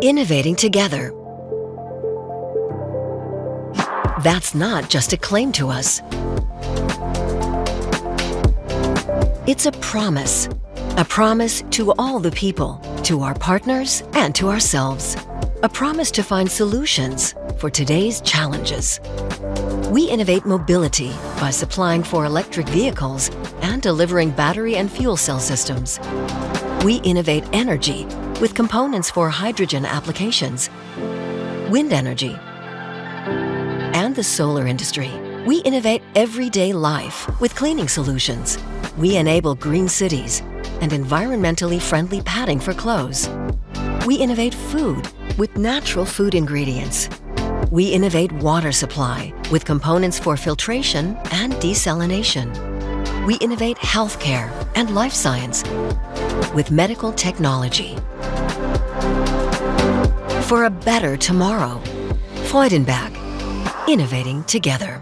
Innovating together. That's not just a claim to us. It's a promise to all the people, to our partners, and to ourselves. A promise to find solutions for today's challenges. We innovate mobility by supplying for electric vehicles and delivering battery and fuel cell systems. We innovate energy with components for hydrogen applications, wind energy, and the solar industry. We innovate everyday life with cleaning solutions. We enable green cities and environmentally friendly padding for clothes. We innovate food with natural food ingredients. We innovate water supply with components for filtration and desalination. We innovate healthcare and life science with medical technology. For a better tomorrow, Freudenberg, innovating together.